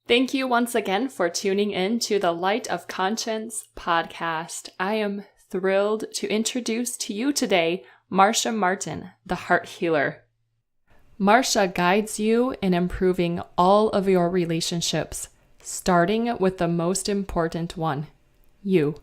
Thank you once again for tuning in to the Light of Conscience podcast. I am thrilled to introduce to you today Marcia Martin, the heart healer. Marcia guides you in improving all of your relationships, starting with the most important one, you.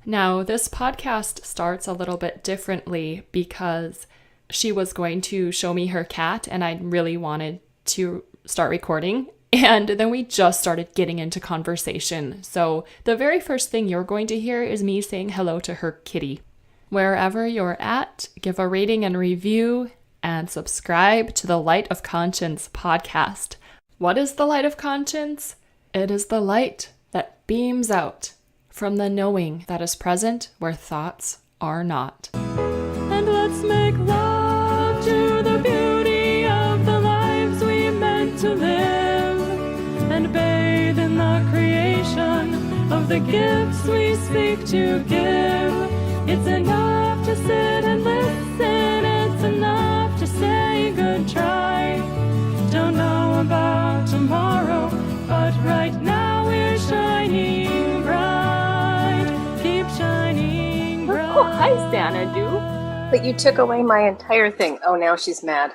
Now, this podcast starts a little bit differently because she was going to show me her cat and I really wanted to start recording. And then we just started getting into conversation. So the very first thing you're going to hear is me saying hello to her kitty. Wherever you're at, give a rating and review and subscribe to the Light of Conscience podcast. What is the light of conscience? It is the light that beams out from the knowing that is present where thoughts are not. And let's make love to the beauty of the lives we meant to live, and bathe in the creation of the gifts we seek to give. It's enough to sit and listen, it's enough to say good try. Don't know about tomorrow, but right now we're shining bright. Keep shining bright. Oh, hi, Xanadu. But you took away my entire thing. Oh, now she's mad.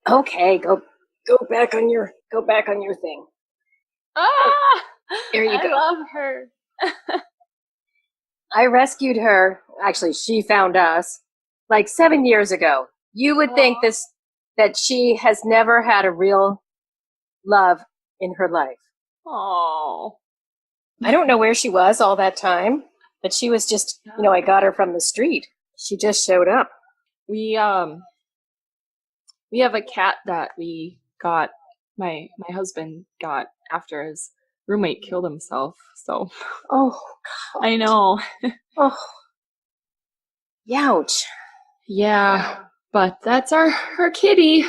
Okay, go back on your thing. Ah! There you go. I love her. I rescued her. Actually, she found us like 7 years ago. You would think that she has never had a real love in her life. Oh. I don't know where she was all that time, but she was just, I got her from the street. She just showed up. We have a cat that we got, my husband got after his roommate killed himself. So Oh, God. I know. Oh. Youch. Yeah, but that's her kitty.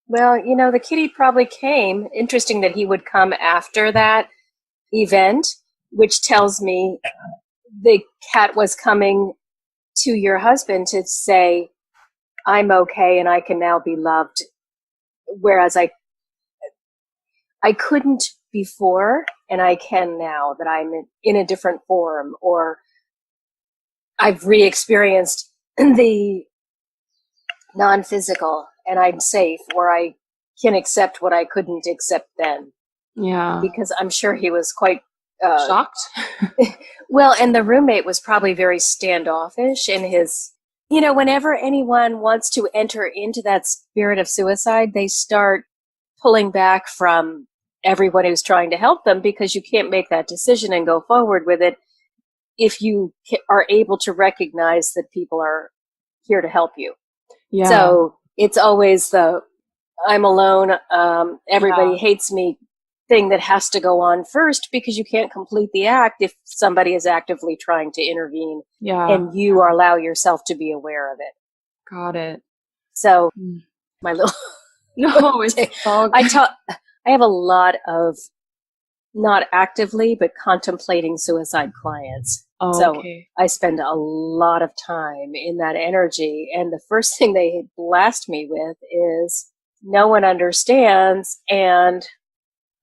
Well, the kitty probably came. Interesting that he would come after that event, which tells me the cat was coming to your husband to say, I'm okay and I can now be loved. Whereas I couldn't before, and I can now that I'm in a different form, or I've re-experienced the non-physical and I'm safe, or I can accept what I couldn't accept then. Yeah. Because I'm sure he was quite shocked. Well, and the roommate was probably very standoffish in his, whenever anyone wants to enter into that spirit of suicide, they start pulling back from everyone who's trying to help them, because you can't make that decision and go forward with it if you are able to recognize that people are here to help you. Yeah. So it's always the I'm alone, everybody hates me thing that has to go on first, because you can't complete the act if somebody is actively trying to intervene and you allow yourself to be aware of it. Got it. So my little no, it's all good. I have a lot of not actively but contemplating suicide clients. Oh, so okay. I spend a lot of time in that energy, and the first thing they blast me with is no one understands and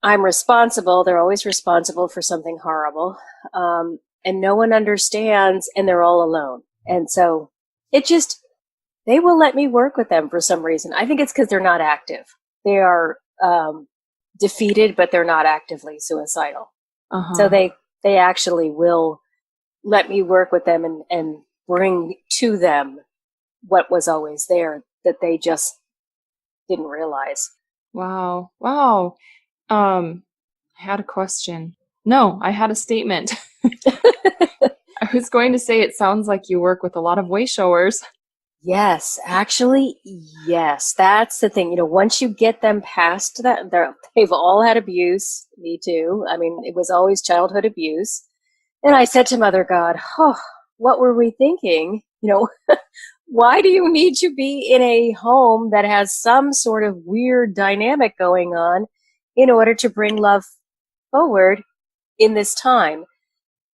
I'm responsible. They're always responsible for something horrible. And no one understands, and they're all alone. And so they will let me work with them for some reason. I think it's because they're not active. They are defeated, but they're not actively suicidal. Uh-huh. So they actually will let me work with them and bring to them what was always there that they just didn't realize. Wow. I had a question. No, I had a statement. I was going to say, it sounds like you work with a lot of way showers. Yes, actually, yes. That's the thing. Once you get them past that, they've all had abuse. Me too. I mean, it was always childhood abuse. And I said to Mother God, what were we thinking? Why do you need to be in a home that has some sort of weird dynamic going on in order to bring love forward in this time?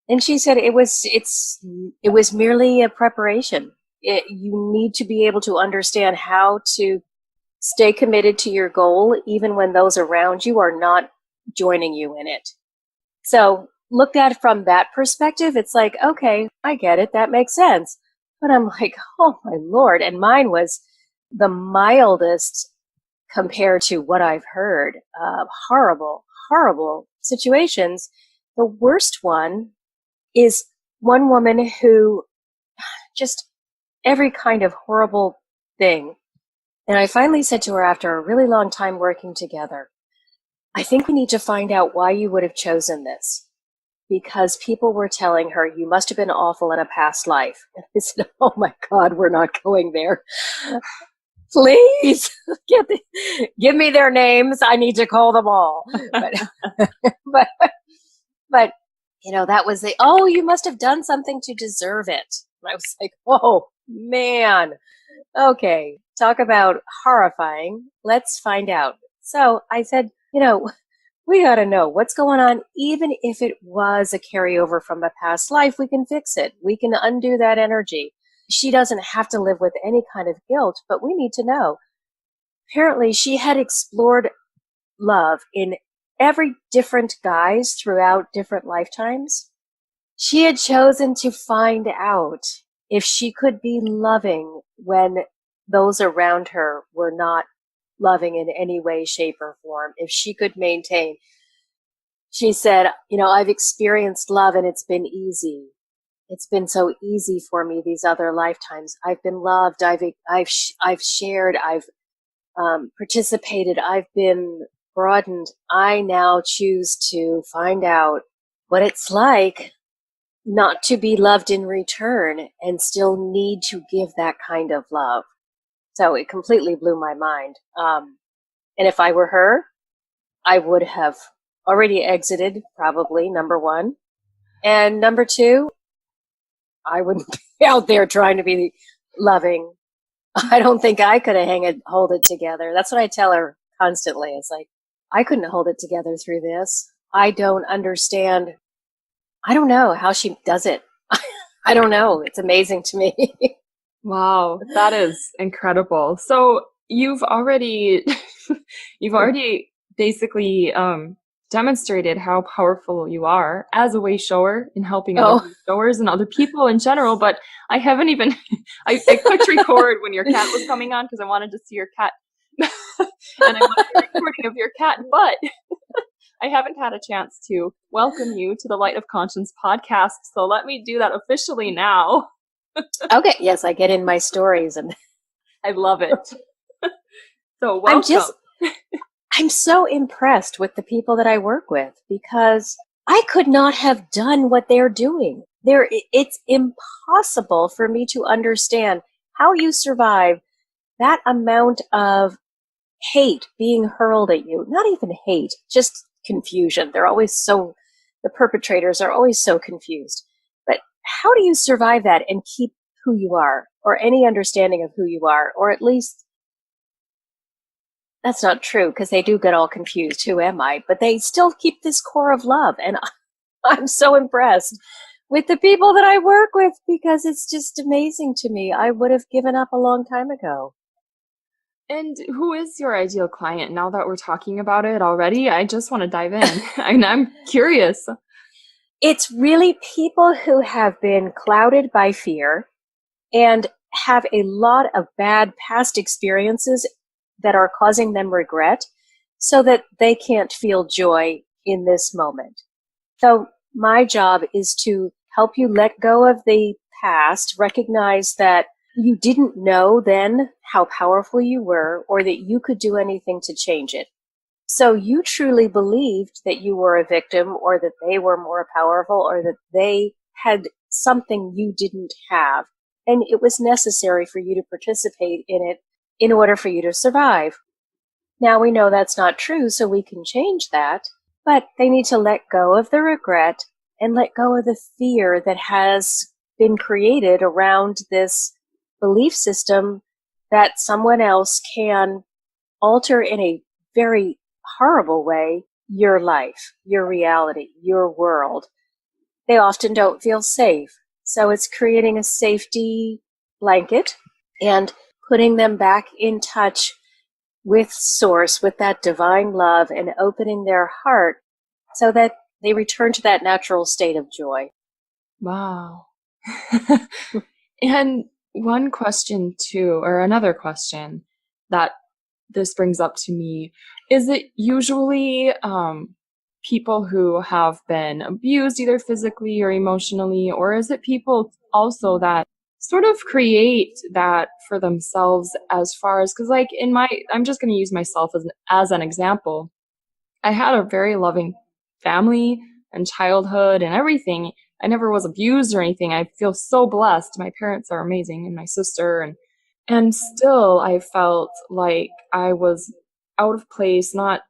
And she said it was merely a preparation. You need to be able to understand how to Stay committed to your goal, even when those around you are not joining you in it. So looked at from that perspective, it's like, okay, I get it. That makes sense. But I'm like, oh my Lord. And mine was the mildest compared to what I've heard. Horrible, horrible situations. The worst one is one woman who just every kind of horrible thing. And I finally said to her after a really long time working together, I think we need to find out why you would have chosen this. Because people were telling her, you must have been awful in a past life. And I said, oh my God, we're not going there. Please give me their names. I need to call them all. But, but, that was oh, you must have done something to deserve it. And I was like, oh man. Okay. Talk about horrifying. Let's find out. So I said, we got to know what's going on. Even if it was a carryover from a past life, we can fix it. We can undo that energy. She doesn't have to live with any kind of guilt, but we need to know. Apparently, she had explored love in every different guise throughout different lifetimes. She had chosen to find out if she could be loving when those around her were not loving in any way, shape, or form. If she could maintain, she said, I've experienced love and it's been easy. It's been so easy for me these other lifetimes. I've been loved. I've shared. I've participated. I've been broadened. I now choose to find out what it's like not to be loved in return and still need to give that kind of love. So it completely blew my mind. And if I were her, I would have already exited, probably, number one. And number two, I wouldn't be out there trying to be loving. I don't think I could hold it together. That's what I tell her constantly. It's like, I couldn't hold it together through this. I don't understand. I don't know how she does it. I don't know. It's amazing to me. Wow, that is incredible. So you've already basically demonstrated how powerful you are as a way shower in helping other showers and other people in general. But I haven't even I clicked record when your cat was coming on because I wanted to see your cat and I wanted a recording of your cat, but I haven't had a chance to welcome you to the Light of Conscience podcast. So let me do that officially now. Okay. Yes, I get in my stories and I love it. So welcome. I'm so impressed with the people that I work with because I could not have done what they're doing. It's impossible for me to understand how you survive that amount of hate being hurled at you. Not even hate, just confusion. The perpetrators are always so confused. But how do you survive that and keep who you are or any understanding of who you are? Or at least, that's not true because they do get all confused. Who am I? But they still keep this core of love. And I'm so impressed with the people that I work with because it's just amazing to me. I would have given up a long time ago. And who is your ideal client? Now that we're talking about it already, I just want to dive in. I'm curious. It's really people who have been clouded by fear and have a lot of bad past experiences that are causing them regret so that they can't feel joy in this moment. So my job is to help you let go of the past, recognize that you didn't know then how powerful you were or that you could do anything to change it. So you truly believed that you were a victim or that they were more powerful or that they had something you didn't have. And it was necessary for you to participate in it in order for you to survive. Now we know that's not true, so we can change that. But they need to let go of the regret and let go of the fear that has been created around this belief system that someone else can alter in a very horrible way your life, your reality, your world. They often don't feel safe. So it's creating a safety blanket and putting them back in touch with Source, with that divine love, and opening their heart so that they return to that natural state of joy. Wow. And one question too, or another question that this brings up to me, is it usually people who have been abused either physically or emotionally, or is it people also that sort of create that for themselves as far as, because like I'm just going to use myself as an example. I had a very loving family and childhood and everything. I never was abused or anything. I feel so blessed. My parents are amazing and my sister, and still I felt like I was out of place, not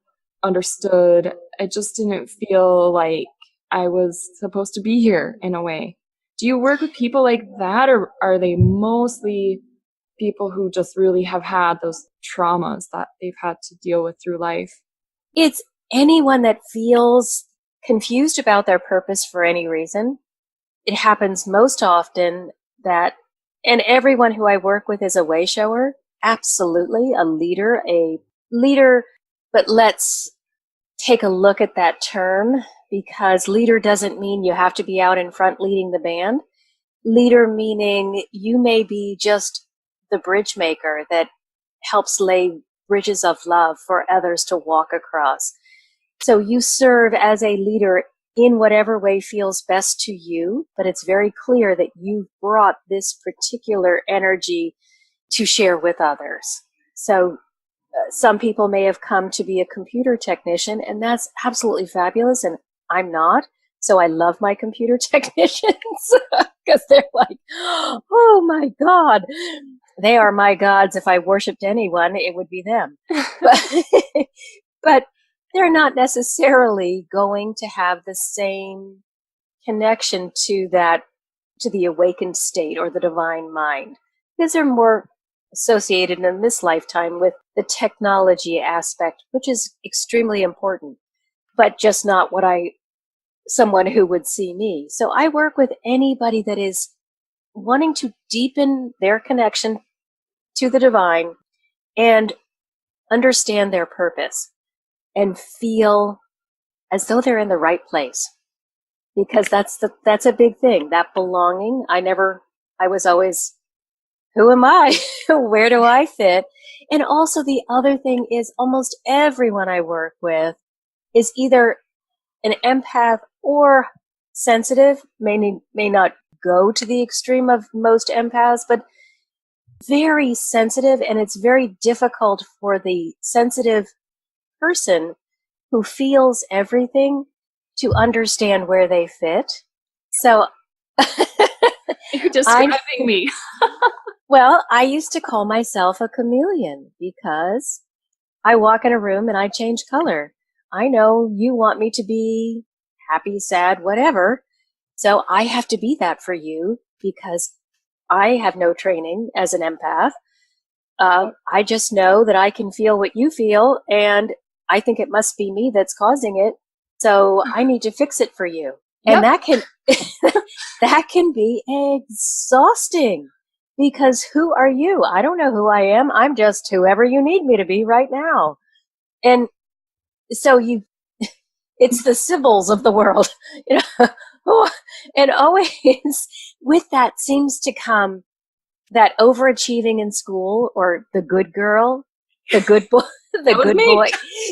understood. I just didn't feel like I was supposed to be here in a way. Do you work with people like that, or are they mostly people who just really have had those traumas that they've had to deal with through life? It's anyone that feels confused about their purpose for any reason. It happens most often that, and everyone who I work with is a way shower, absolutely, a leader, but let's take a look at that term, because leader doesn't mean you have to be out in front leading the band. Leader meaning you may be just the bridge maker that helps lay bridges of love for others to walk across. So you serve as a leader in whatever way feels best to you, but it's very clear that you've brought this particular energy to share with others. So some people may have come to be a computer technician, and that's absolutely fabulous, and I'm not. So I love my computer technicians because they're like, oh my God, they are my gods. If I worshiped anyone, it would be them. But they're not necessarily going to have the same connection to the awakened state or the divine mind, because they're more associated in this lifetime with the technology aspect, which is extremely important, but just not someone who would see me. So I work with anybody that is wanting to deepen their connection to the divine and understand their purpose and feel as though they're in the right place. Because that's a big thing, that belonging. I was always, who am I? Where do I fit? And also the other thing is almost everyone I work with is either an empath or sensitive, may not go to the extreme of most empaths, but very sensitive. And it's very difficult for the sensitive person who feels everything to understand where they fit. So you're describing me. Well, I used to call myself a chameleon because I walk in a room and I change color. I know you want me to be happy, sad, whatever. So I have to be that for you because I have no training as an empath. I just know that I can feel what you feel, and I think it must be me that's causing it. So I need to fix it for you. And that can be exhausting, because who are you? I don't know who I am. I'm just whoever you need me to be right now. And so it's the Sibyls of the world, and always with that seems to come that overachieving in school, or the good girl, the good boy, boy.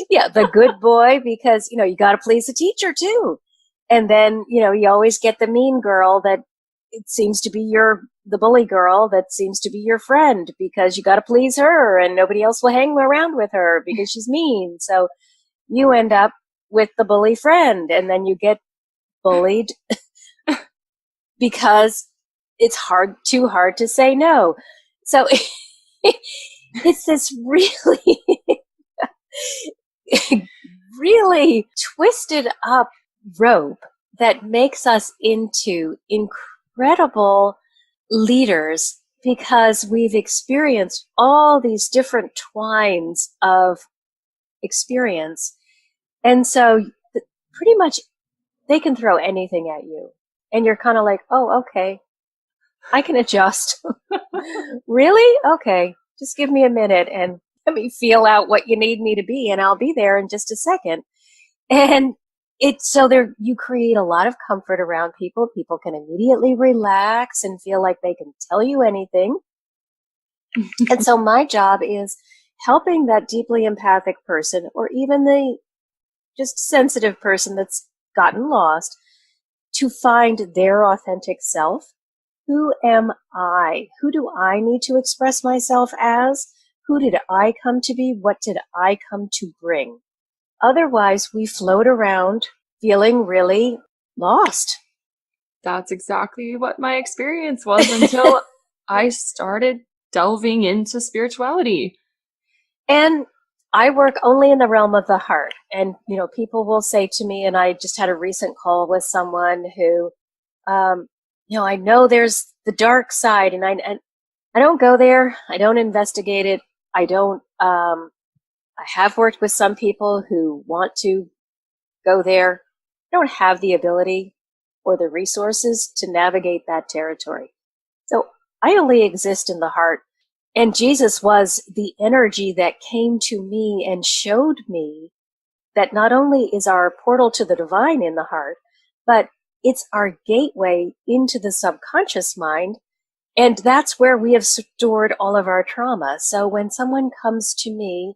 Yeah, the good boy, because, you got to please the teacher too. And then, you always get the mean girl that it seems to be the bully girl that seems to be your friend, because you got to please her and nobody else will hang around with her because she's mean. So you end up with the bully friend, and then you get bullied because it's too hard to say no. So it's this really, really twisted up rope that makes us into incredible leaders, because we've experienced all these different twines of experience. And so pretty much they can throw anything at you. And you're kind of like, oh, okay, I can adjust. Really? Okay. Just give me a minute. And let me feel out what you need me to be, and I'll be there in just a second. And so there, you create a lot of comfort around people. People can immediately relax and feel like they can tell you anything. And so my job is helping that deeply empathic person, or even the just sensitive person that's gotten lost, to find their authentic self. Who am I? Who do I need to express myself as? Who did I come to be? What did I come to bring? Otherwise, we float around feeling really lost. That's exactly what my experience was until I started delving into spirituality. And I work only in the realm of the heart. And, people will say to me, and I just had a recent call with someone who, I know there's the dark side, and I don't go there. I don't investigate it. I have worked with some people who want to go there. I don't have the ability or the resources to navigate that territory. So I only exist in the heart. And Jesus was the energy that came to me and showed me that not only is our portal to the divine in the heart, but it's our gateway into the subconscious mind. And that's where we have stored all of our trauma. So when someone comes to me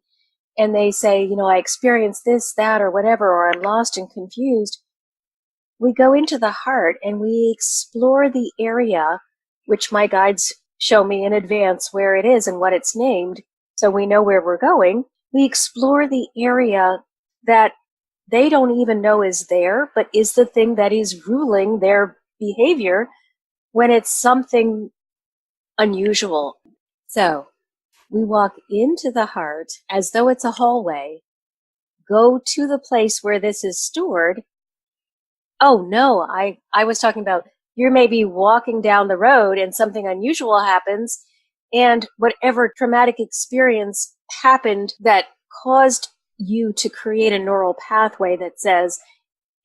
and they say, I experienced this, that, or whatever, or I'm lost and confused, we go into the heart and we explore the area, which my guides show me in advance where it is and what it's named, so we know where we're going. We explore the area that they don't even know is there, but is the thing that is ruling their behavior when it's something unusual. So we walk into the heart as though it's a hallway, go to the place where this is stored. Oh no, I was talking about, you may be walking down the road and something unusual happens, and whatever traumatic experience happened that caused you to create a neural pathway that says,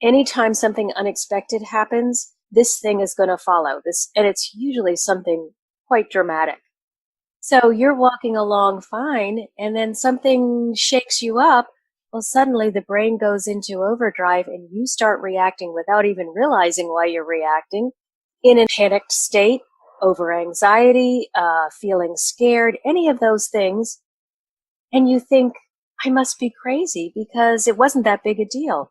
anytime something unexpected happens, this thing is going to follow this. And it's usually something quite dramatic. So you're walking along fine, and then something shakes you up. Well, suddenly the brain goes into overdrive and you start reacting without even realizing why you're reacting, in a panicked state, over anxiety, feeling scared, any of those things. And you think, I must be crazy because it wasn't that big a deal.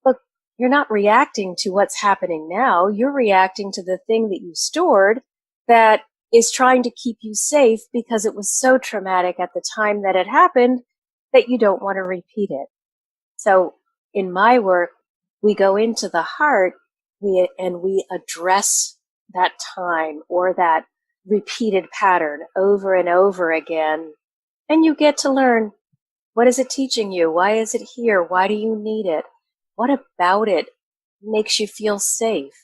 Look, you're not reacting to what's happening now. You're reacting to the thing that you stored that is trying to keep you safe because it was so traumatic at the time that it happened that you don't want to repeat it. So in my work, we go into the heart and we address that time or that repeated pattern over and over again. And you get to learn, what is it teaching you? Why is it here? Why do you need it? What about it makes you feel safe?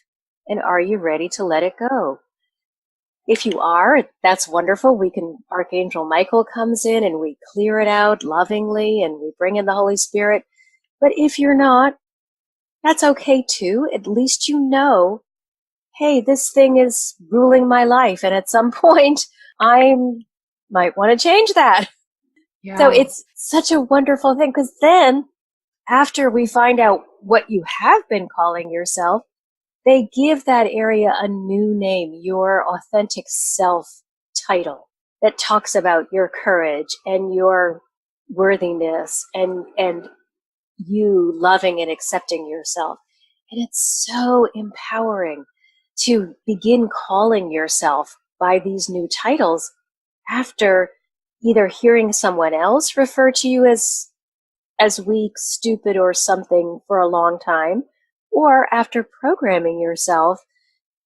And are you ready to let it go? If you are, that's wonderful. Archangel Michael comes in and we clear it out lovingly and we bring in the Holy Spirit. But if you're not, that's okay too. At least you know, hey, this thing is ruling my life. And at some point, I might want to change that. Yeah. So it's such a wonderful thing, because then after we find out what you have been calling yourself, they give that area a new name, your authentic self title, that talks about your courage and your worthiness and you loving and accepting yourself. And it's so empowering to begin calling yourself by these new titles after either hearing someone else refer to you as weak, stupid, or something for a long time, or after programming yourself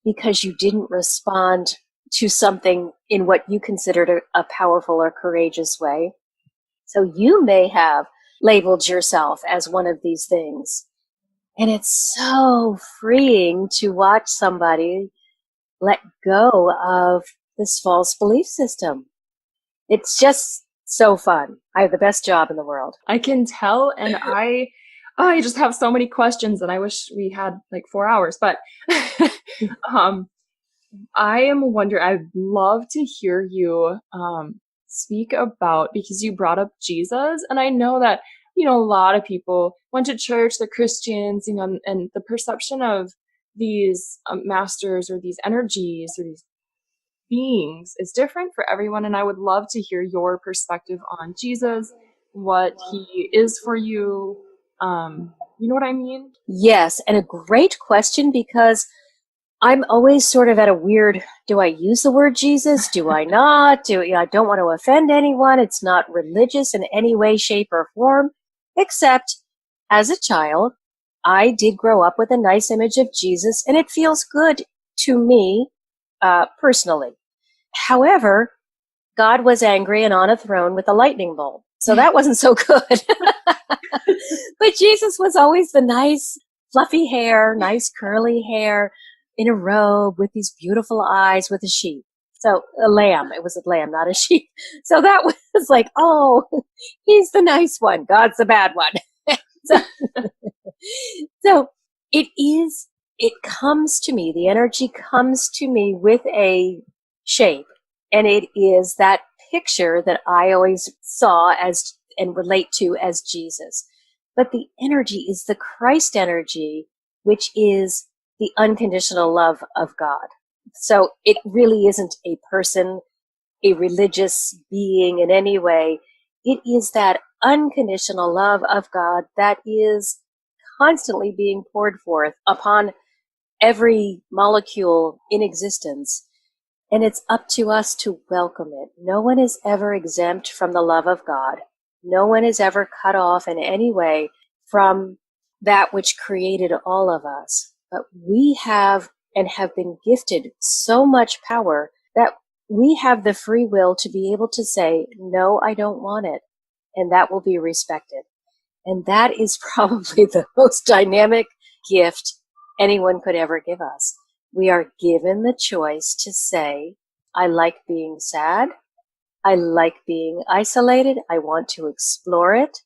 because you didn't respond to something in what you considered a powerful or courageous way. So you may have labeled yourself as one of these things. And it's so freeing to watch somebody let go of this false belief system. It's just so fun. I have the best job in the world. I can tell, and I just have so many questions, and I wish we had like 4 hours, but I am wondering, I'd love to hear you speak about, because you brought up Jesus, and I know that, you know, a lot of people went to church, they're Christians, you know, and the perception of these masters or these energies or these beings is different for everyone. And I would love to hear your perspective on Jesus, what he is for you. You know what I mean? Yes, and a great question, because I'm always sort of at a weird, do I use the word Jesus? Do I not? I don't want to offend anyone. It's not religious in any way, shape, or form, except as a child, I did grow up with a nice image of Jesus, and it feels good to me personally. However, God was angry and on a throne with a lightning bolt. So that wasn't so good. But Jesus was always the nice, fluffy hair, nice curly hair, in a robe with these beautiful eyes with a sheep. So a lamb. It was a lamb, not a sheep. So that was like, oh, he's the nice one. God's the bad one. so, so it comes to me, the energy comes to me with a shape. And it is that picture that I always saw as and relate to as Jesus. But the energy is the Christ energy, which is the unconditional love of God. So it really isn't a person, a religious being in any way. It is that unconditional love of God that is constantly being poured forth upon every molecule in existence. And it's up to us to welcome it. No one is ever exempt from the love of God. No one is ever cut off in any way from that which created all of us. But we have and have been gifted so much power that we have the free will to be able to say, no, I don't want it. And that will be respected. And that is probably the most dynamic gift anyone could ever give us. We are given the choice to say, I like being sad. I like being isolated. I want to explore it.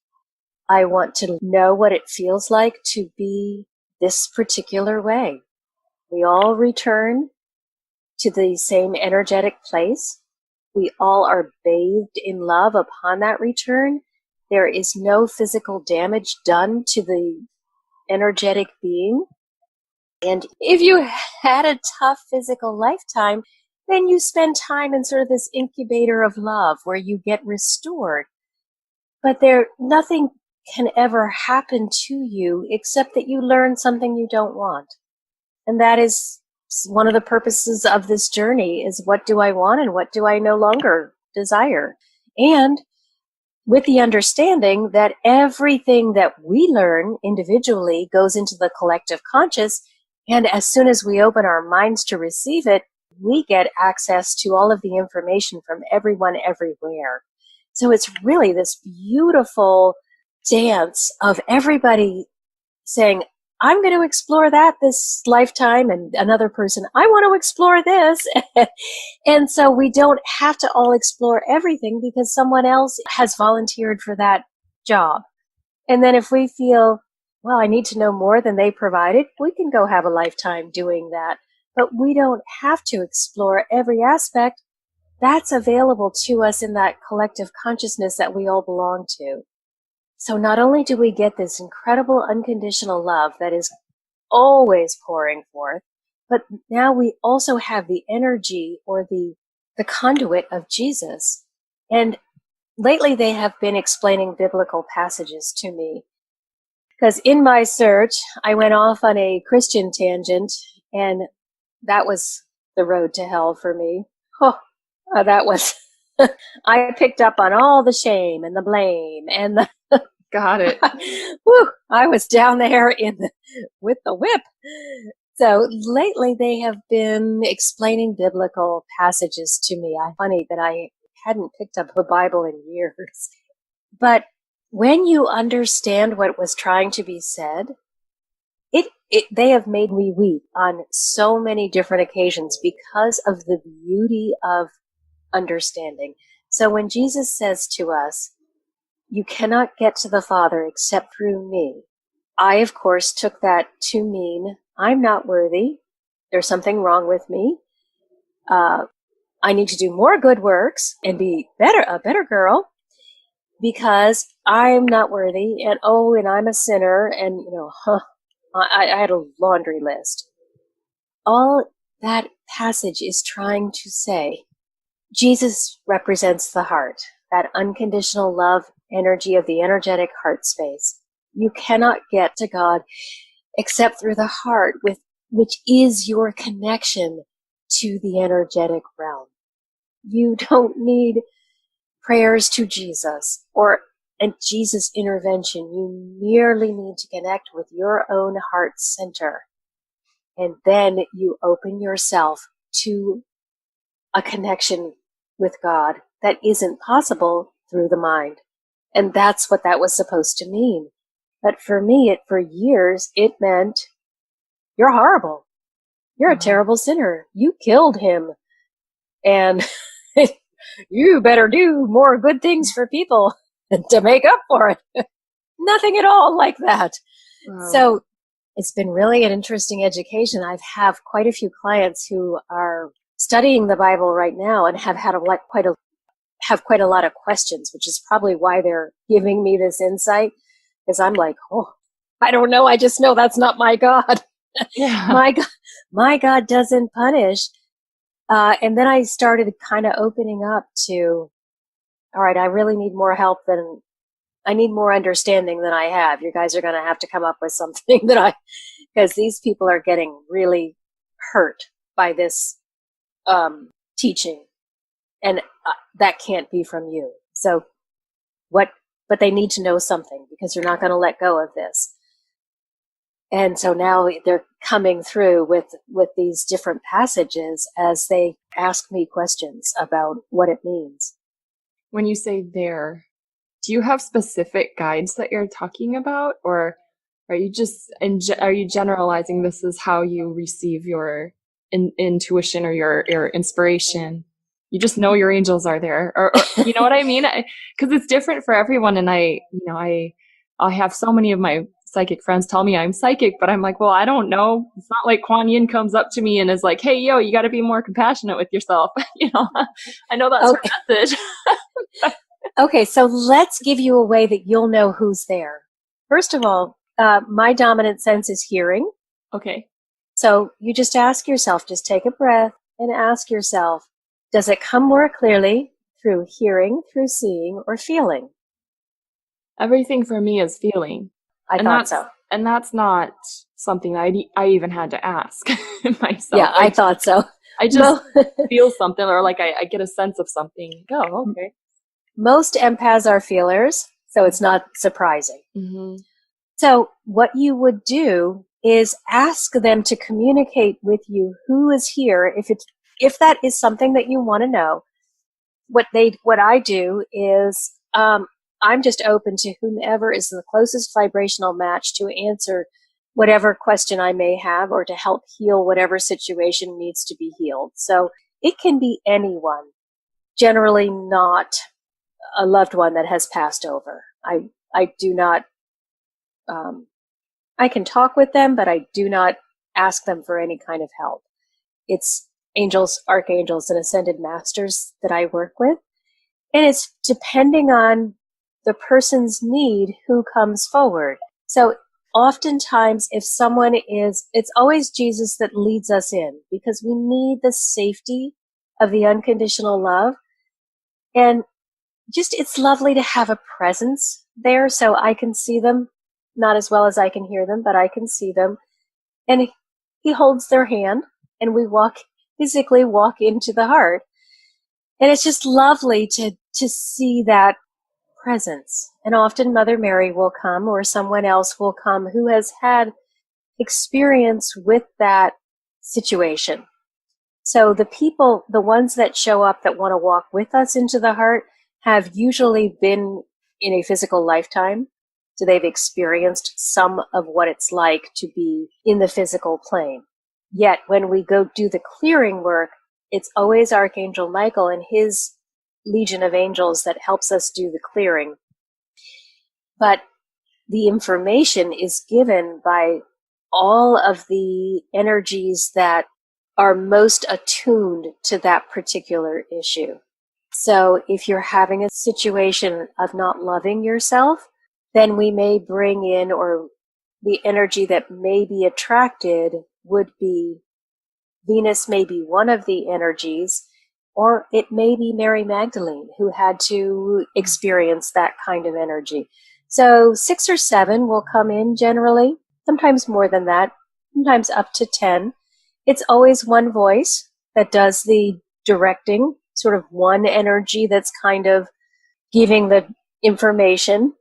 I want to know what it feels like to be this particular way. We all return to the same energetic place. We all are bathed in love upon that return. There is no physical damage done to the energetic being. And if you had a tough physical lifetime, then you spend time in sort of this incubator of love where you get restored. But nothing can ever happen to you except that you learn something you don't want. And that is one of the purposes of this journey, is what do I want and what do I no longer desire? And with the understanding that everything that we learn individually goes into the collective conscious, and as soon as we open our minds to receive it, we get access to all of the information from everyone everywhere. So it's really this beautiful dance of everybody saying, I'm going to explore that this lifetime, and another person, I want to explore this. And so we don't have to all explore everything because someone else has volunteered for that job. And then if we feel, well, I need to know more than they provided, we can go have a lifetime doing that. But we don't have to explore every aspect. That's available to us in that collective consciousness that we all belong to. So not only do we get this incredible unconditional love that is always pouring forth, but now we also have the energy or the conduit of Jesus. And lately they have been explaining biblical passages to me. Because in my search, I went off on a Christian tangent, and that was the road to hell for me. That was, I picked up on all the shame and the blame and the Got it. Whew, I was down there with the whip. So lately they have been explaining biblical passages to me. Funny that I hadn't picked up a Bible in years. But when you understand what was trying to be said, they have made me weep on so many different occasions because of the beauty of understanding. So when Jesus says to us, you cannot get to the Father except through me, I, of course, took that to mean I'm not worthy. There's something wrong with me. I'm I need to do more good works and be a better girl because I'm not worthy and I'm a sinner and I had a laundry list. All that passage is trying to say, Jesus represents the heart, that unconditional love energy of the energetic heart space. You cannot get to God except through the heart, which is your connection to the energetic realm. You don't need prayers to Jesus or a Jesus intervention. You merely need to connect with your own heart center. And then you open yourself to a connection with God that isn't possible through the mind. And that's what that was supposed to mean. But for me, for years, it meant you're horrible. You're a terrible sinner. You killed him. And you better do more good things for people to make up for it. Nothing at all like that. Wow. So it's been really an interesting education. I have quite a few clients who are studying the Bible right now and have had quite a lot of questions, which is probably why they're giving me this insight. Because I'm like, I don't know. I just know that's not my God. Yeah. My God doesn't punish. And then I started kind of opening up to, all right, I really need more help I need more understanding than I have. You guys are going to have to come up with something because these people are getting really hurt by this teaching. And that can't be from you. So but they need to know something because you're not going to let go of this. And so now they're coming through with these different passages as they ask me questions about what it means. When you say there, do you have specific guides that you're talking about, or are you generalizing this is how you receive your intuition or your inspiration? You just know your angels are there, or you know what I mean? Because it's different for everyone. And I have so many of my psychic friends tell me I'm psychic, but I'm like, well, I don't know. It's not like Kuan Yin comes up to me and is like, hey, yo, you got to be more compassionate with yourself. I know that's her message. Okay, so let's give you a way that you'll know who's there. First of all, my dominant sense is hearing. Okay. So you just ask yourself, just take a breath and ask yourself, does it come more clearly through hearing, through seeing, or feeling? Everything for me is feeling. I thought so. And that's not something that I even had to ask myself. Yeah, I thought so. I just feel something, or like I get a sense of something. Oh, okay. Most empaths are feelers, so it's not surprising. Mm-hmm. So what you would do is ask them to communicate with you who is here. If that is something that you want to know, what I do is I'm just open to whomever is the closest vibrational match to answer whatever question I may have or to help heal whatever situation needs to be healed. So it can be anyone, generally not a loved one that has passed over. I do not, I can talk with them, but I do not ask them for any kind of help. It's angels, archangels, and ascended masters that I work with. And it's depending on the person's need who comes forward. So oftentimes if it's always Jesus that leads us in because we need the safety of the unconditional love. And it's lovely to have a presence there so I can see them, not as well as I can hear them, but I can see them. And he holds their hand and we physically walk into the heart. And it's just lovely to see that presence. And often Mother Mary will come or someone else will come who has had experience with that situation. So the ones that show up that want to walk with us into the heart have usually been in a physical lifetime. So they've experienced some of what it's like to be in the physical plane. Yet when we go do the clearing work, it's always Archangel Michael and his legion of angels that helps us do the clearing. But the information is given by all of the energies that are most attuned to that particular issue. So if you're having a situation of not loving yourself, then we may bring in, or the energy that may be attracted would be Venus, may be one of the energies, or it may be Mary Magdalene who had to experience that kind of energy. So 6 or 7 will come in generally, sometimes more than that, sometimes up to 10. It's always one voice that does the directing, sort of one energy that's kind of giving the information,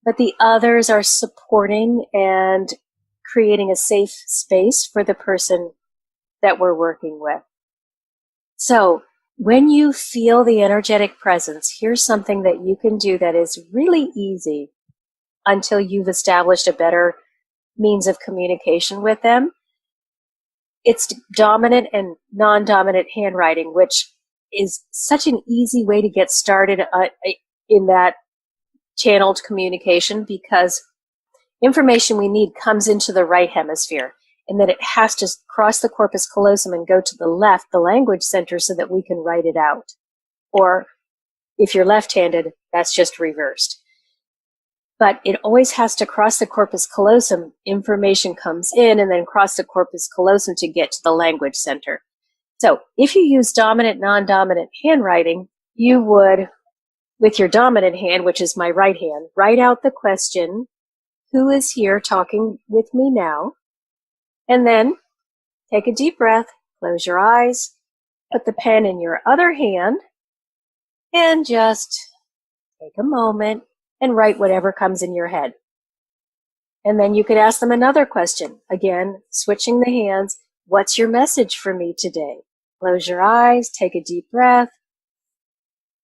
but the others are supporting and creating a safe space for the person that we're working with. So when you feel the energetic presence, here's something that you can do that is really easy until you've established a better means of communication with them. It's dominant and non-dominant handwriting, which is such an easy way to get started in that channeled communication, because information we need comes into the right hemisphere, and that it has to cross the corpus callosum and go to the left, the language center, so that we can write it out. Or if you're left-handed, that's just reversed. But it always has to cross the corpus callosum. Information comes in and then cross the corpus callosum to get to the language center. So if you use dominant, non-dominant handwriting, you would, with your dominant hand, which is my right hand, write out the question, who is here talking with me now? And then take a deep breath, close your eyes, put the pen in your other hand, and just take a moment and write whatever comes in your head. And then you could ask them another question. Again, switching the hands. What's your message for me today? Close your eyes, take a deep breath,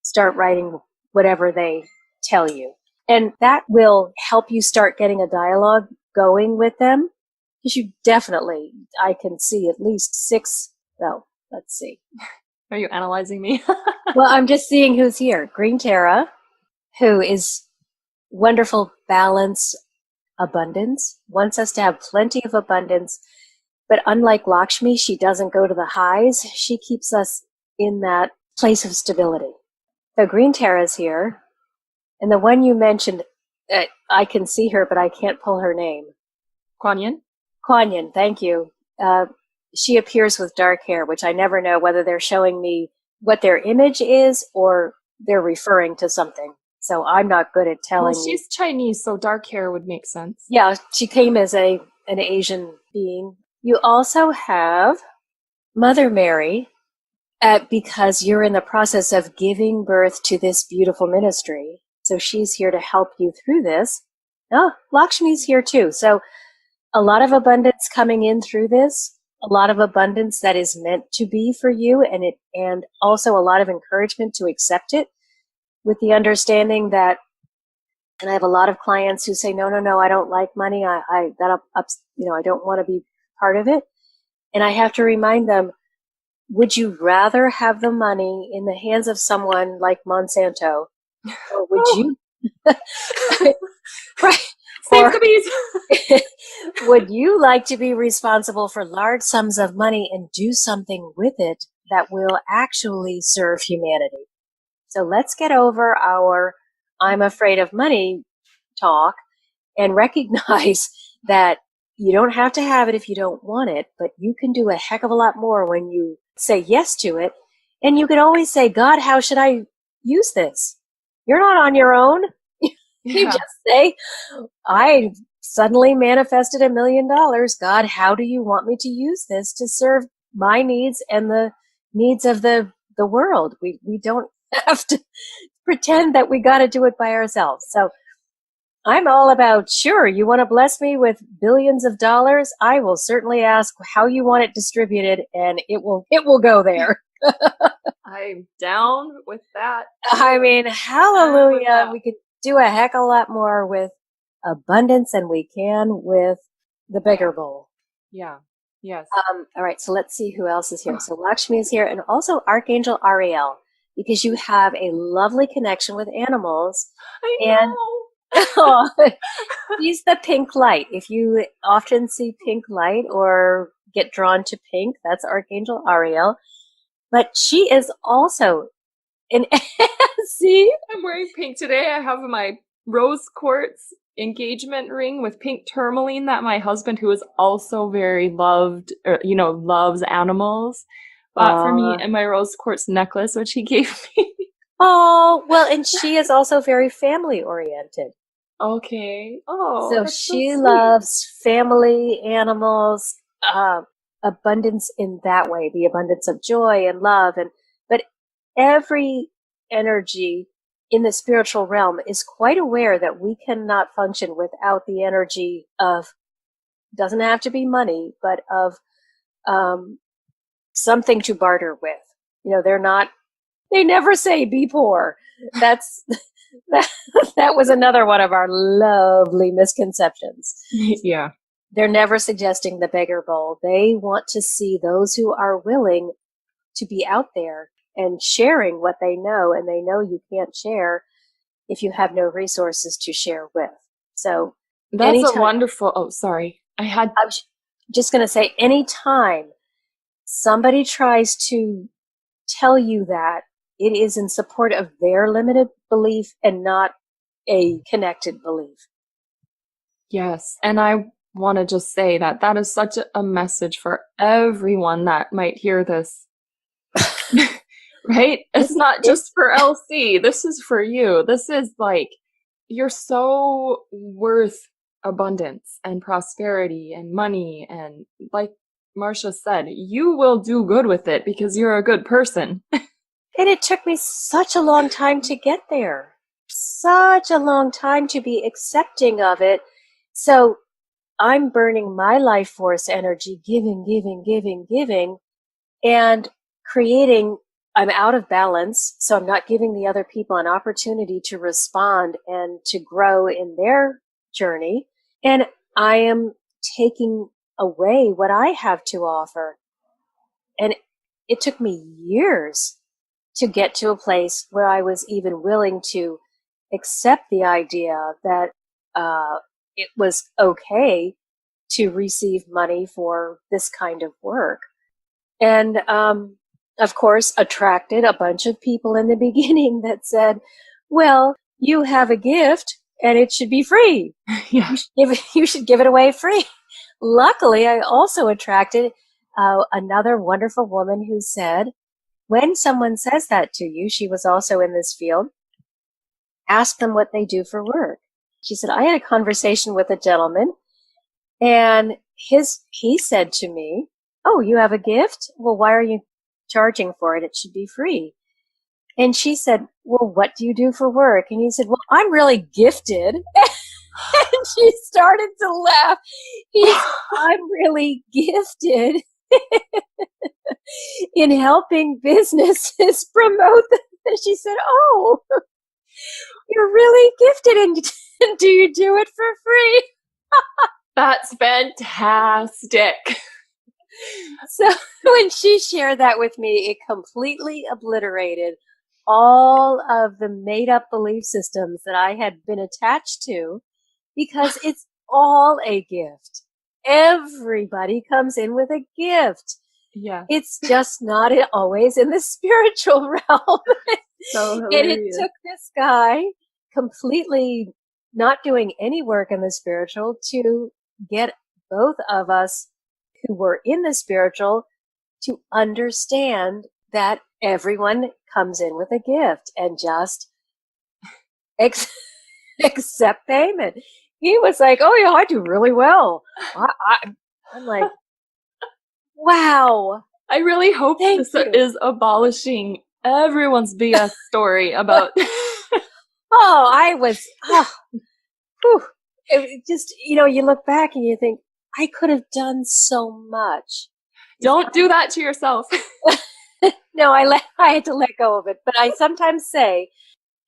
start writing whatever they tell you. And that will help you start getting a dialogue going with them. Because you definitely, I can see at least 6, well, let's see. Are you analyzing me? Well, I'm just seeing who's here. Green Tara, who is wonderful balance, abundance, wants us to have plenty of abundance. But unlike Lakshmi, she doesn't go to the highs. She keeps us in that place of stability. So Green Tara's here. And the one you mentioned, I can see her, but I can't pull her name. Kuan Yin? Kuan Yin, thank you. She appears with dark hair, which I never know whether they're showing me what their image is or they're referring to something. So I'm not good at telling. Well, she's Chinese, so dark hair would make sense. Yeah, she came as an Asian being. You also have Mother Mary, because you're in the process of giving birth to this beautiful ministry. So she's here to help you through this. Oh, Lakshmi's here too. So a lot of abundance coming in through this, a lot of abundance that is meant to be for you, and also a lot of encouragement to accept it, with the understanding that, and I have a lot of clients who say, no, I don't like money. I don't want to be part of it. And I have to remind them, would you rather have the money in the hands of someone like Monsanto, or would you, right? Save the bees. Would you like to be responsible for large sums of money and do something with it that will actually serve humanity? So let's get over our I'm afraid of money talk and recognize that you don't have to have it if you don't want it, but you can do a heck of a lot more when you say yes to it. And you can always say, God, how should I use this? You're not on your own. You just say, I suddenly manifested $1 million. God, how do you want me to use this to serve my needs and the needs of the world? We don't have to pretend that we got to do it by ourselves. So I'm all about, sure, you want to bless me with billions of dollars? I will certainly ask how you want it distributed, and it will go there. I'm down with that. I mean, hallelujah. We could do a heck of a lot more with abundance than we can with the bigger bowl. Yeah. Yes. All right. So let's see who else is here. So Lakshmi is here, and also Archangel Ariel, because you have a lovely connection with animals. I know. And he's the pink light. If you often see pink light or get drawn to pink. That's Archangel Ariel. But she is also an, see? I'm wearing pink today. I have my rose quartz engagement ring with pink tourmaline that my husband, who is also very loves animals, bought for me, and my rose quartz necklace, which he gave me. Oh, well, and she is also very family oriented. Okay. Oh, So that's so she sweet. loves family, animals, abundance in that way, the abundance of joy and love. But every energy in the spiritual realm is quite aware that we cannot function without the energy of, doesn't have to be money, but of something to barter with. They never say be poor. That's that was another one of our lovely misconceptions. Yeah. They're never suggesting the beggar bowl. They want to see those who are willing to be out there and sharing what they know, and they know you can't share if you have no resources to share with. So That's a wonderful, oh, sorry. I'm just going to say, anytime somebody tries to tell you that, it is in support of their limited belief and not a connected belief. Yes. And I want to just say that that is such a message for everyone that might hear this. Right? It's not just for LC. This is for you. This is like, you're so worth abundance and prosperity and money. And like Marcia said, you will do good with it because you're a good person. And it took me such a long time to get there. Such a long time to be accepting of it. So I'm burning my life force energy, giving, and creating, I'm out of balance. So I'm not giving the other people an opportunity to respond and to grow in their journey. And I am taking away what I have to offer. And it took me years to get to a place where I was even willing to accept the idea that it was okay to receive money for this kind of work. And of course, attracted a bunch of people in the beginning that said, well, you have a gift and it should be free. Yeah. You should give it away free. Luckily, I also attracted another wonderful woman who said, when someone says that to you, she was also in this field, ask them what they do for work. She said, I had a conversation with a gentleman, and he said to me, oh, you have a gift? Well, why are you charging for it? It should be free. And she said, well, what do you do for work? And he said, well, I'm really gifted. And she started to laugh. I'm really gifted in helping businesses promote them. And she said, oh, you're really gifted, and do you do it for free? That's fantastic. So when she shared that with me, it completely obliterated all of the made up belief systems that I had been attached to, because it's all a gift. Everybody comes in with a gift. Yeah. It's just not always in the spiritual realm. So And it took this guy completely not doing any work in the spiritual to get both of us who were in the spiritual to understand that everyone comes in with a gift and just accept payment. He was like, oh yeah, I do really well. I'm like, wow. I really hope this is abolishing everyone's BS story about. It just, you look back and you think, I could have done so much. Don't do that to yourself. No, I had to let go of it. But I sometimes say,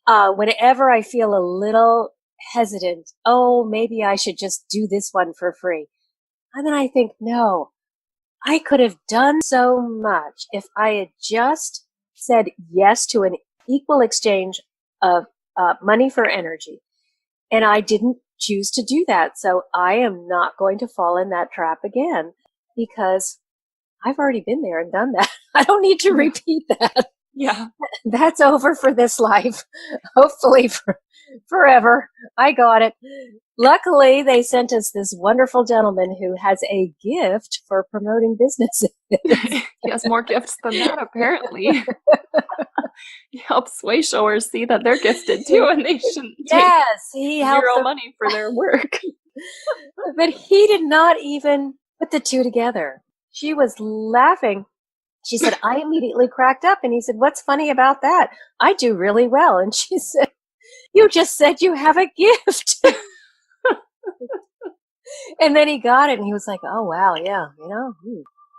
whenever I feel a little hesitant, oh, maybe I should just do this one for free. And then I think, no, I could have done so much if I had just said yes to an equal exchange of money for energy. And I didn't choose to do that. So I am not going to fall in that trap again, because I've already been there and done that. I don't need to repeat that. Yeah. That's over for this life. Hopefully for forever. I got it. Luckily, they sent us this wonderful gentleman who has a gift for promoting businesses. He has more gifts than that, apparently. He helps way showers see that they're gifted too, and they shouldn't take he helped zero money for their work. But he did not even put the two together. She was laughing. She said, I immediately cracked up. And he said, what's funny about that? I do really well. And she said, you just said you have a gift. And then he got it and he was like, oh, wow. Yeah.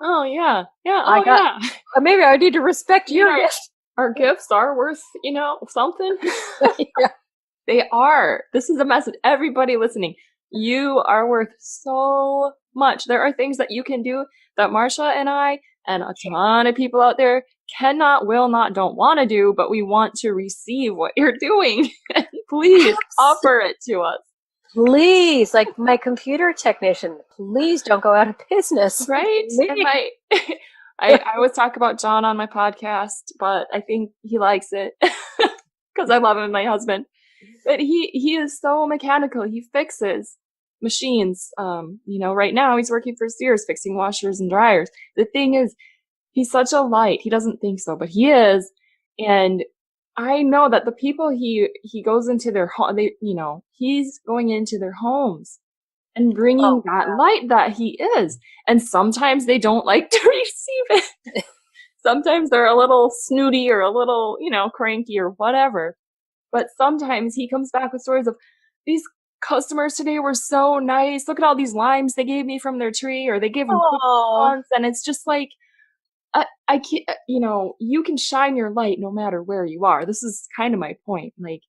Oh, yeah. Yeah. Yeah. Maybe I need to respect your gift. Our gifts are worth, something. Yeah. They are. This is a message. Everybody listening, you are worth so much. There are things that you can do that Marcia and I and a ton of people out there cannot, will not, don't want to do, but we want to receive what you're doing. Please offer it to us. Please, like my computer technician, please don't go out of business. Right? And I always talk about John on my podcast, but I think he likes it because I love him, my husband. But he is so mechanical. He fixes machines. Right now he's working for Sears fixing washers and dryers. The thing is, he's such a light. He doesn't think so, but he is. And I know that the people he goes into their home, he's going into their homes and bringing that light that he is. And sometimes they don't like to receive it. Sometimes they're a little snooty or a little, cranky or whatever. But sometimes he comes back with stories of these customers today were so nice. Look at all these limes they gave me from their tree, or they gave them coupons. And it's just like, I can't, you can shine your light no matter where you are. This is kind of my point. Like,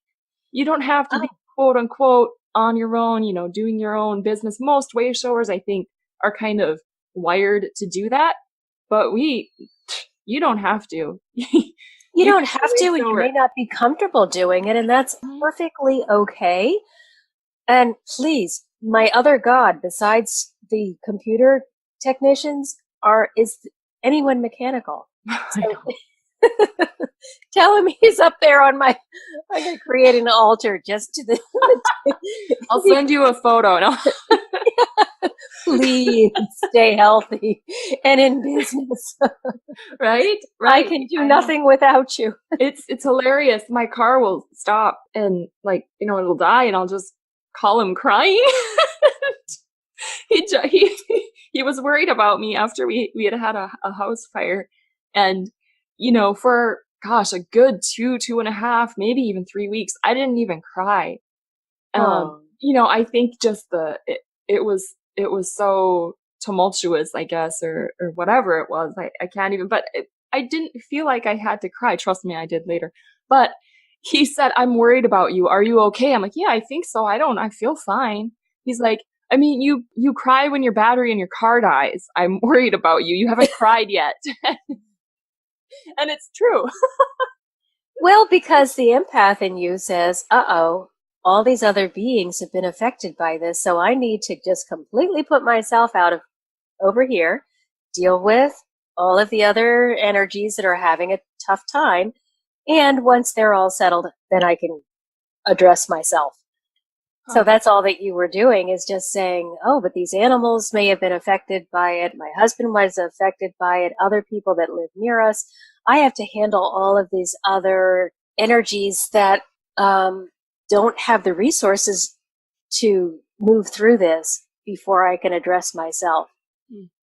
you don't have to be quote unquote on your own, doing your own business. Most wave showers, I think, are kind of wired to do that, but you don't have to. You don't have to, and you may not be comfortable doing it, and that's perfectly okay. And please, my other God, besides the computer technicians, is anyone mechanical. So, tell him he's up there I'm going to create an altar just to the I'll send you a photo. No? Please stay healthy and in business. Right? I can do nothing without you. It's hilarious. My car will stop and it'll die, and I'll just call him crying. He was worried about me after we had a house fire, and for a good 2.5, maybe even 3 weeks, I didn't even cry. I think just it was so tumultuous, I guess, or whatever it was. I can't even, but I didn't feel like I had to cry. Trust me, I did later. But he said, I'm worried about you. Are you okay? I'm like, yeah, I think so. I feel fine. He's like, I mean, you cry when your battery in your car dies. I'm worried about you. You haven't cried yet. And it's true. Well, because the empath in you says, all these other beings have been affected by this, so I need to just completely put myself out of over here, deal with all of the other energies that are having a tough time, and once they're all settled, then I can address myself. So that's all that you were doing, is just saying, but these animals may have been affected by it. My husband was affected by it. Other people that live near us. I have to handle all of these other energies that don't have the resources to move through this before I can address myself.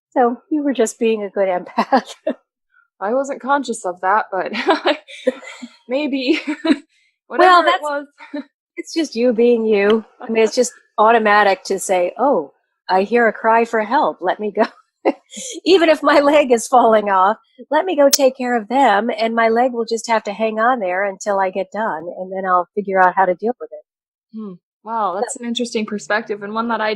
So you were just being a good empath. I wasn't conscious of that, but maybe whatever it was. It's just you being you. I mean, it's just automatic to say, I hear a cry for help. Let me go. Even if my leg is falling off, let me go take care of them, and my leg will just have to hang on there until I get done, and then I'll figure out how to deal with it. Wow, that's an interesting perspective, and one that I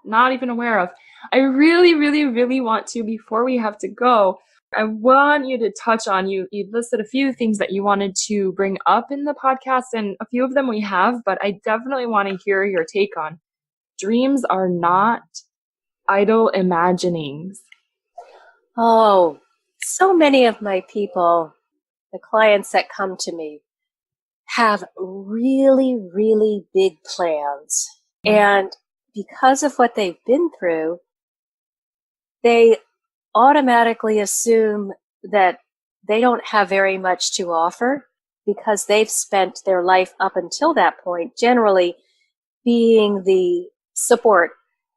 not even aware of. I really, really, really want to, before we have to go, I want you to touch on, you listed a few things that you wanted to bring up in the podcast, and a few of them we have, but I definitely want to hear your take on. Dreams are not idle imaginings? Oh, so many of my people, the clients that come to me, have really, really big plans. And because of what they've been through, they automatically assume that they don't have very much to offer because they've spent their life up until that point generally being the support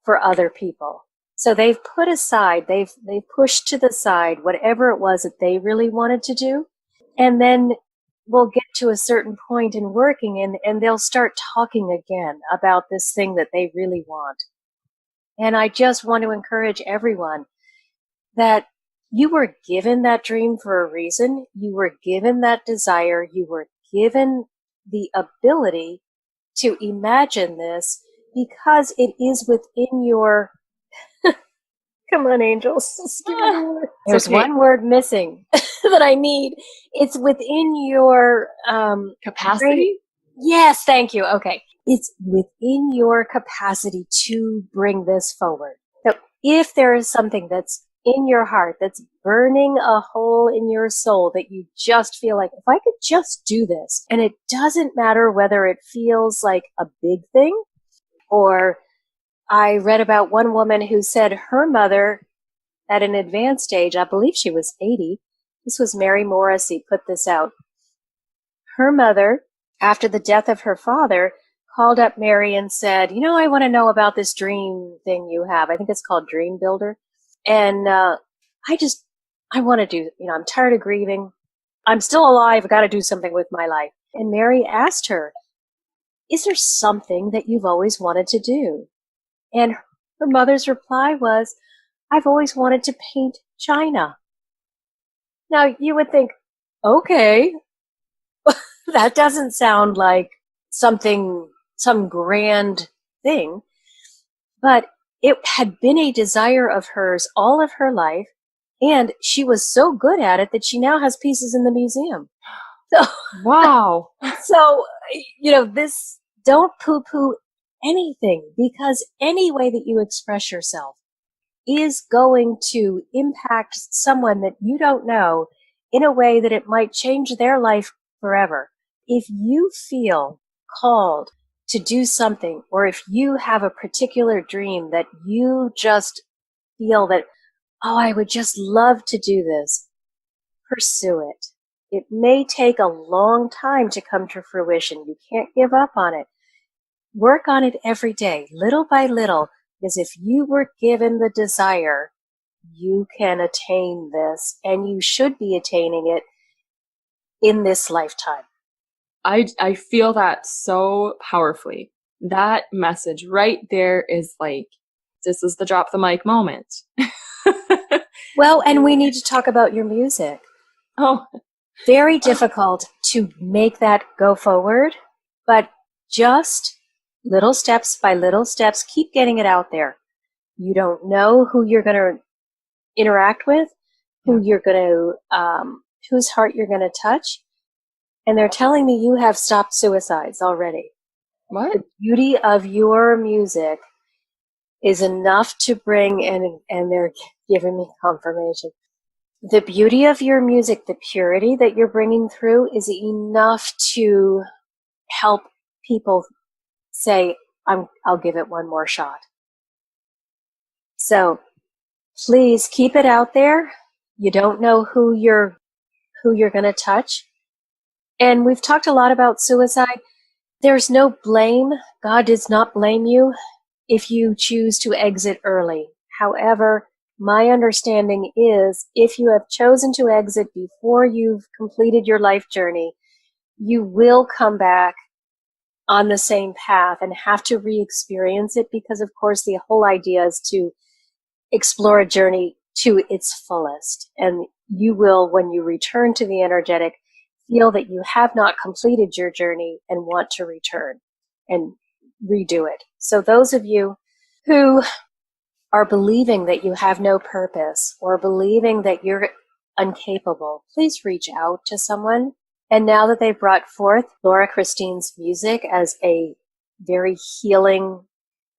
for other people. So they've put aside, they've pushed to the side whatever it was that they really wanted to do. And then we'll get to a certain point in working and they'll start talking again about this thing that they really want. And I just want to encourage everyone that you were given that dream for a reason. You were given that desire. You were given the ability to imagine this because it is within your, come on, angels. Just give me a word. There's Okay. one word missing that I need. It's within your Capacity? Yes, thank you. Okay. It's within your capacity to bring this forward. So if there is something that's in your heart, that's burning a hole in your soul that you just feel like, if I could just do this, and it doesn't matter whether it feels like a big thing, or I read about one woman who said her mother at an advanced age, I believe she was 80, this was Mary Morrissey put this out. Her mother, after the death of her father, called up Mary and said, I want to know about this dream thing you have. I think it's called Dream Builder. And I want to do, I'm tired of grieving. I'm still alive. I've got to do something with my life. And Mary asked her, is there something that you've always wanted to do? And her mother's reply was, I've always wanted to paint China. Now you would think, okay, that doesn't sound like some grand thing, but it had been a desire of hers all of her life, and she was so good at it that she now has pieces in the museum. So, Wow. So, this, don't poo-poo anything, because any way that you express yourself is going to impact someone that you don't know in a way that it might change their life forever. If you feel called to do something, or if you have a particular dream that you just feel that, I would just love to do this, pursue it. It may take a long time to come to fruition. You can't give up on it. Work on it every day, little by little, because if you were given the desire, you can attain this, and you should be attaining it in this lifetime. I feel that so powerfully. That message right there is like, this is the drop the mic moment. Well, and we need to talk about your music. Oh, very difficult to make that go forward, but just little steps by little steps, keep getting it out there. You don't know who you're going to interact with, who you're going to, whose heart you're going to touch. And they're telling me you have stopped suicides already. what? The beauty of your music is enough to bring, and they're giving me confirmation. The beauty of your music, the purity that you're bringing through, is enough to help people say, I'll give it one more shot. So please keep it out there. You don't know who you're going to touch. And we've talked a lot about suicide. There's no blame. God does not blame you if you choose to exit early. However, my understanding is if you have chosen to exit before you've completed your life journey, you will come back on the same path and have to re-experience it, because of course the whole idea is to explore a journey to its fullest. And you will, when you return to the energetic, feel that you have not completed your journey and want to return and redo it. So those of you who are believing that you have no purpose or believing that you're incapable, please reach out to someone. And now that they've brought forth Laura Christine's music as a very healing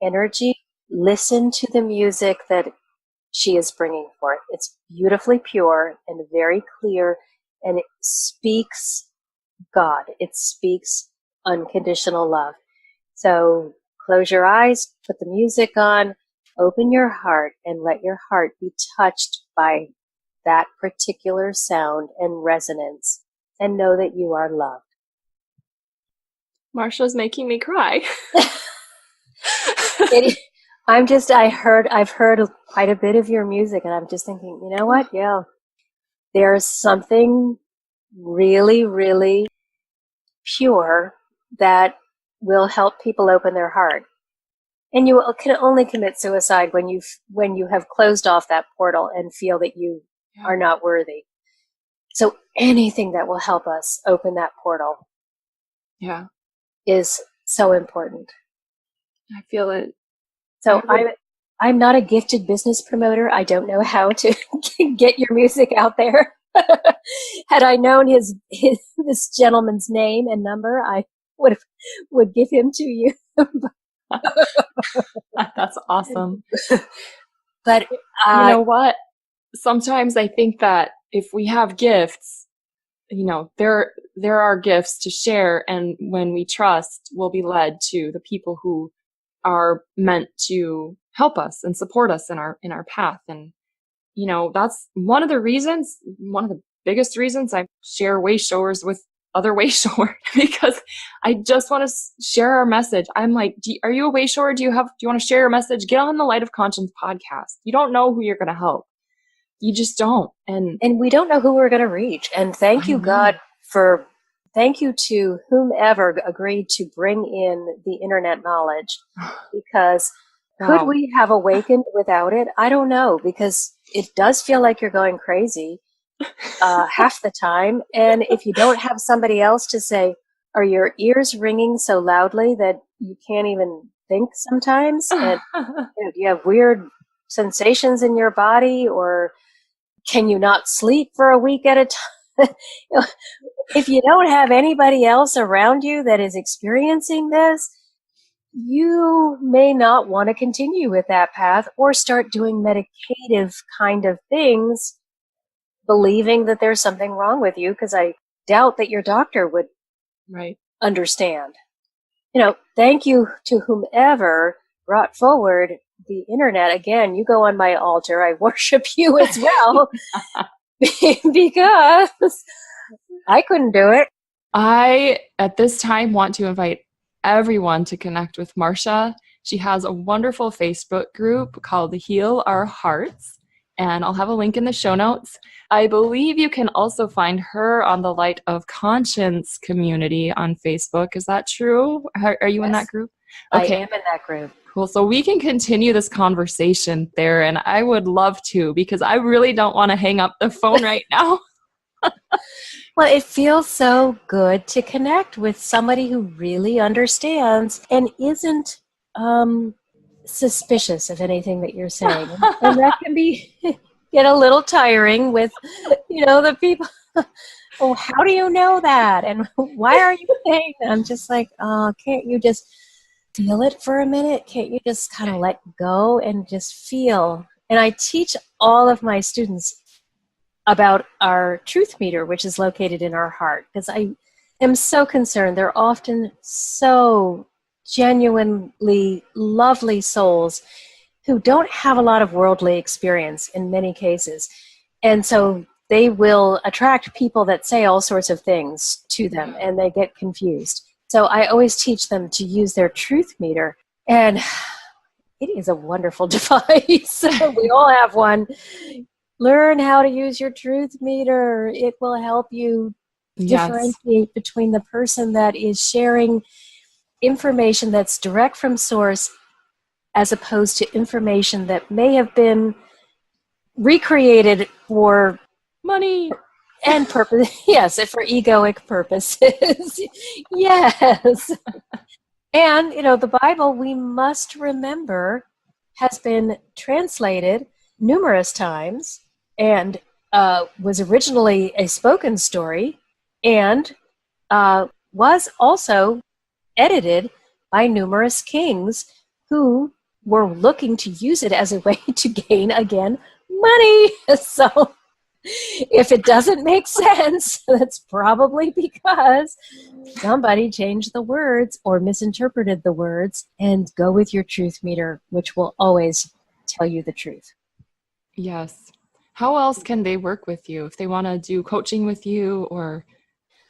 energy, listen to the music that she is bringing forth. It's beautifully pure and very clear, and it speaks God. It speaks unconditional love. So close your eyes, put the music on, open your heart, and let your heart be touched by that particular sound and resonance, and know that you are loved. Marcia's making me cry. I've heard quite a bit of your music, and I'm just thinking, you know what? Yeah, there's something really, really pure that will help people open their heart. And you can only commit suicide when you have closed off that portal and feel that you are not worthy. So anything that will help us open that portal, is so important. I feel it. So I'm not a gifted business promoter. I don't know how to get your music out there. Had I known this gentleman's name and number, I would give him to you. That's awesome. But you know what? Sometimes I think that if we have gifts, there are gifts to share, and when we trust, we'll be led to the people who are meant to help us and support us in our path. And that's one of the biggest reasons I share way showers with other way shower, because I just want to share our message. I'm like, are you a way shower? Do you want to share your message? Get on the Light of Conscience podcast. You don't know who you're going to help. You just don't. And we don't know who we're going to reach. And thank you, God, thank you to whomever agreed to bring in the internet knowledge, because could we have awakened without it? I don't know, because it does feel like you're going crazy half the time. And if you don't have somebody else to say, are your ears ringing so loudly that you can't even think sometimes? And do you have weird sensations in your body, or can you not sleep for a week at a time? If you don't have anybody else around you that is experiencing this, you may not want to continue with that path, or start doing medicative kind of things, believing that there's something wrong with you, because I doubt that your doctor would understand. Thank you to whomever brought forward the internet. Again, you go on my altar. I worship you as well, because I couldn't do it. I, at this time, want to invite everyone to connect with Marcia. She has a wonderful Facebook group called Heal Our Hearts, and I'll have a link in the show notes. I believe you can also find her on the Light of Conscience community on Facebook. Is that true? Are you in that group? Okay. I am in that group. Cool. So we can continue this conversation there, and I would love to, because I really don't want to hang up the phone right now. Well, it feels so good to connect with somebody who really understands and isn't suspicious of anything that you're saying. And that can get a little tiring with, the people. Oh, how do you know that? And why are you saying that? I'm just like, can't you just feel it for a minute? Can't you just kind of let go and just feel? And I teach all of my students about our truth meter, which is located in our heart, because I am so concerned. They're often so genuinely lovely souls who don't have a lot of worldly experience in many cases. And so they will attract people that say all sorts of things to them, and they get confused. So I always teach them to use their truth meter, and it is a wonderful device. We all have one. Learn how to use your truth meter. It will help you differentiate between the person that is sharing information that's direct from source, as opposed to information that may have been recreated for money and purpose. Yes, for egoic purposes. Yes. And, the Bible, we must remember, has been translated numerous times, and was originally a spoken story, and was also edited by numerous kings who we're looking to use it as a way to gain, again, money. So if it doesn't make sense, that's probably because somebody changed the words or misinterpreted the words, and go with your truth meter, which will always tell you the truth. Yes. How else can they work with you if they want to do coaching with you, or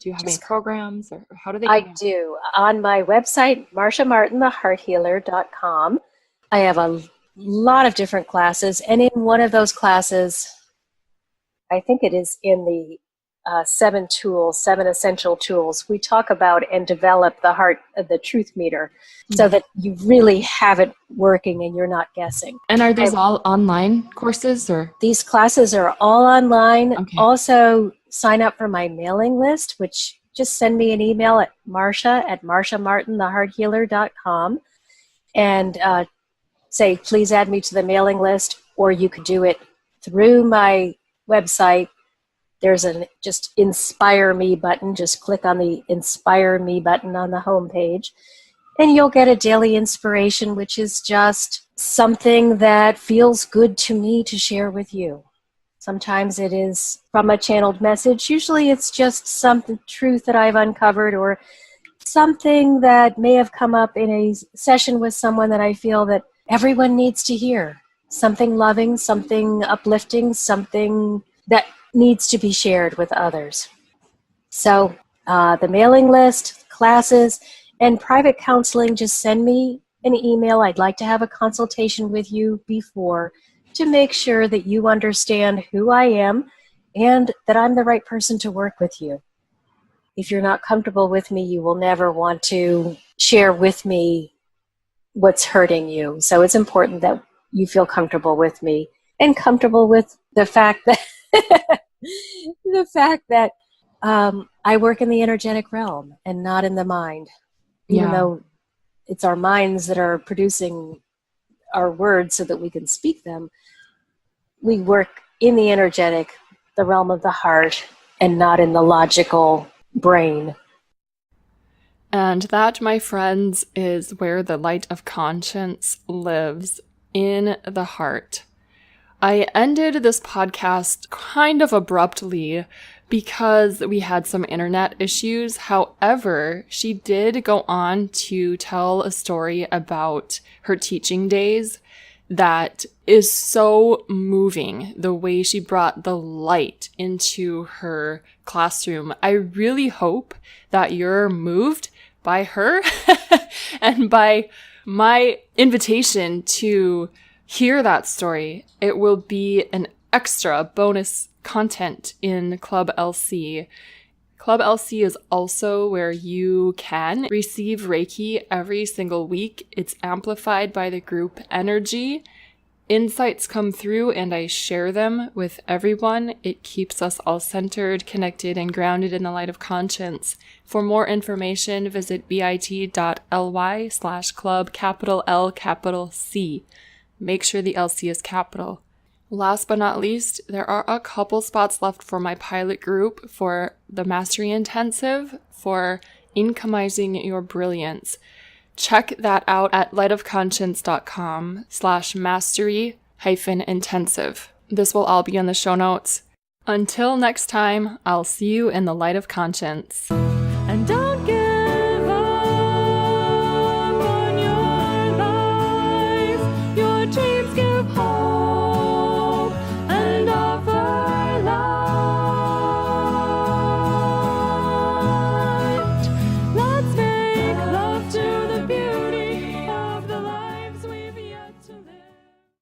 do you have any programs, or how do they I connect? do. On my website, marciamartinthehearthealer.com, I have a lot of different classes, and in one of those classes, I think it is in the 7 essential tools, we talk about and develop the truth meter, so that you really have it working and you're not guessing. And are these all online courses, or? These classes are all online. Okay. Also, sign up for my mailing list, which just send me an email at marciamartinthehearthealer.com and say, please add me to the mailing list, or you could do it through my website. There's a just Inspire Me button. Just click on the Inspire Me button on the homepage, and you'll get a daily inspiration, which is just something that feels good to me to share with you. Sometimes it is from a channeled message. Usually it's just some truth that I've uncovered, or something that may have come up in a session with someone that I feel that everyone needs to hear. Something loving, something uplifting, something that needs to be shared with others. So the mailing list, classes, and private counseling, just send me an email. I'd like to have a consultation with you before, to make sure that you understand who I am and that I'm the right person to work with you. If you're not comfortable with me, you will never want to share with me what's hurting you. So it's important that you feel comfortable with me, and comfortable with the fact that I work in the energetic realm and not in the mind. Even though it's our minds that are producing our words so that we can speak them, we work in the energetic, the realm of the heart, and not in the logical brain. And that, my friends, is where the light of conscience lives, in the heart. I ended this podcast kind of abruptly because we had some internet issues. However, she did go on to tell a story about her teaching days that is so moving, the way she brought the light into her classroom. I really hope that you're moved by her and by my invitation to hear that story. It will be an extra bonus content in Club LC. Club LC is also where you can receive Reiki every single week. It's amplified by the group energy. Insights come through and I share them with everyone. It keeps us all centered, connected, and grounded in the light of conscience. For more information, visit bit.ly/club, capital L, capital C. Make sure the LC is capital. Last but not least, there are a couple spots left for my pilot group for the Mastery Intensive for Incomizing Your Brilliance. Check that out at lightofconscience.com/mastery-intensive. This will all be in the show notes. Until next time, I'll see you in the light of conscience. And